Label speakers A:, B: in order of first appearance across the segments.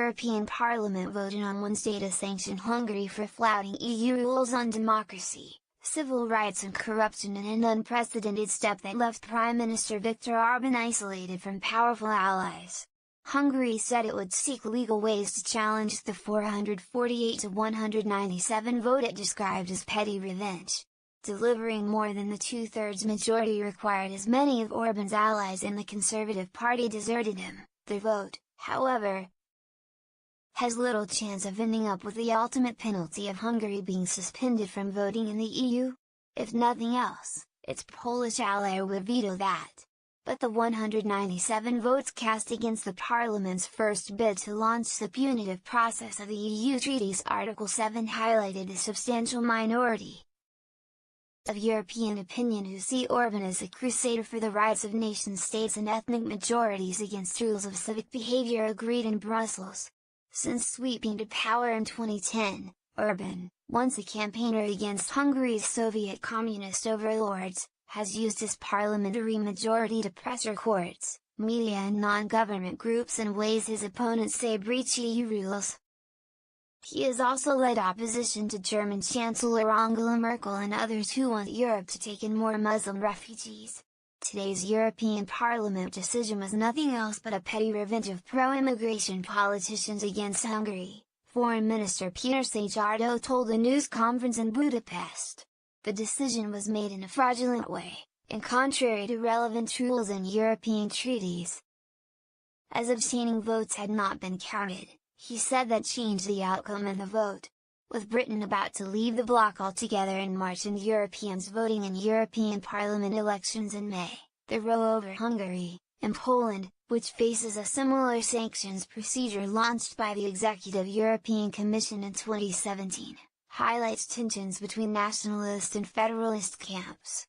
A: European Parliament voted on Wednesday to sanction Hungary for flouting EU rules on democracy, civil rights and corruption in an unprecedented step that left Prime Minister Viktor Orban isolated from powerful allies. Hungary said it would seek legal ways to challenge the 448 to 197 vote it described as petty revenge, delivering more than the two-thirds majority required as many of Orban's allies in the Conservative Party deserted him. The vote, however, has little chance of ending up with the ultimate penalty of Hungary being suspended from voting in the EU. If nothing else, its Polish ally would veto that. But the 197 votes cast against the Parliament's first bid to launch the punitive process of the EU Treaty's Article 7 highlighted the substantial minority of European opinion who see Orban as a crusader for the rights of nation-states and ethnic majorities against rules of civic behavior agreed in Brussels. Since sweeping to power in 2010, Orban, once a campaigner against Hungary's Soviet communist overlords, has used his parliamentary majority to pressure courts, media and non-government groups in ways his opponents say breach EU rules. He has also led opposition to German Chancellor Angela Merkel and others who want Europe to take in more Muslim refugees. Today's European Parliament decision was nothing else but a petty revenge of pro-immigration politicians against Hungary, Foreign Minister Péter Szijjártó told a news conference in Budapest. The decision was made in a fraudulent way, and contrary to relevant rules and European treaties. As abstaining votes had not been counted, he said that changed the outcome in the vote. With Britain about to leave the bloc altogether in March and Europeans voting in European Parliament elections in May, the row over Hungary, and Poland, which faces a similar sanctions procedure launched by the Executive European Commission in 2017, highlights tensions between nationalist and federalist camps.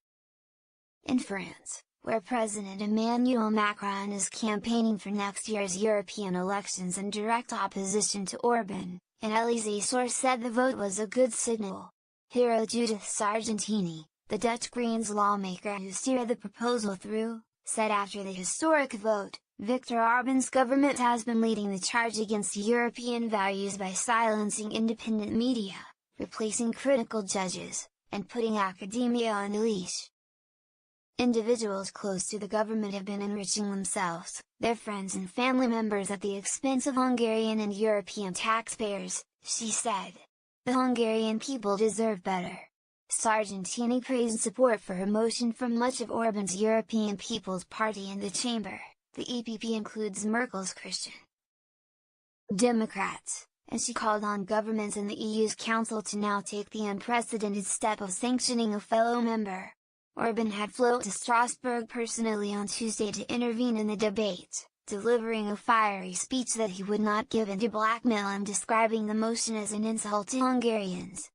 A: In France, where President Emmanuel Macron is campaigning for next year's European elections in direct opposition to Orban, an Élysée source said the vote was a good signal. Hero Judith Sargentini, the Dutch Greens lawmaker who steered the proposal through, said after the historic vote, Viktor Orban's government has been leading the charge against European values by silencing independent media, replacing critical judges, and putting academia on a leash. Individuals close to the government have been enriching themselves, their friends and family members at the expense of Hungarian and European taxpayers, she said. The Hungarian people deserve better. Sargentini praised support for her motion from much of Orban's European People's Party in the chamber. The EPP includes Merkel's Christian Democrats, and she called on governments in the EU's Council to now take the unprecedented step of sanctioning a fellow member. Orban had flown to Strasbourg personally on Tuesday to intervene in the debate, delivering a fiery speech that he would not give in to blackmail and describing the motion as an insult to Hungarians.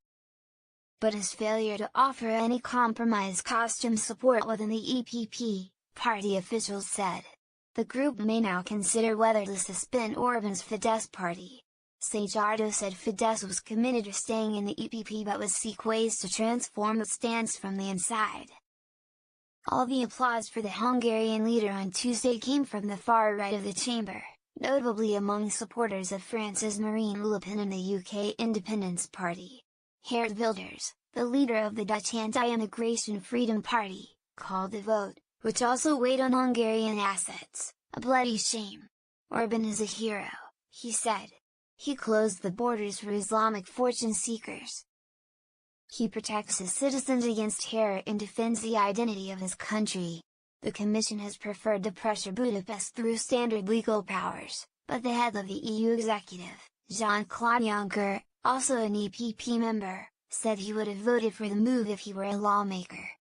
A: But his failure to offer any compromise cost him support within the EPP, party officials said. The group may now consider whether to suspend Orban's Fidesz party. Szijjártó said Fidesz was committed to staying in the EPP but would seek ways to transform its stance from the inside. All the applause for the Hungarian leader on Tuesday came from the far right of the chamber, notably among supporters of France's Marine Le Pen and the UK Independence Party. Geert Wilders, the leader of the Dutch Anti-Immigration Freedom Party, called the vote, which also weighed on Hungarian assets, a bloody shame. Orban is a hero, he said. He closed the borders for Islamic fortune seekers. He protects his citizens against terror and defends the identity of his country. The Commission has preferred to pressure Budapest through standard legal powers, but the head of the EU executive, Jean-Claude Juncker, also an EPP member, said he would have voted for the move if he were a lawmaker.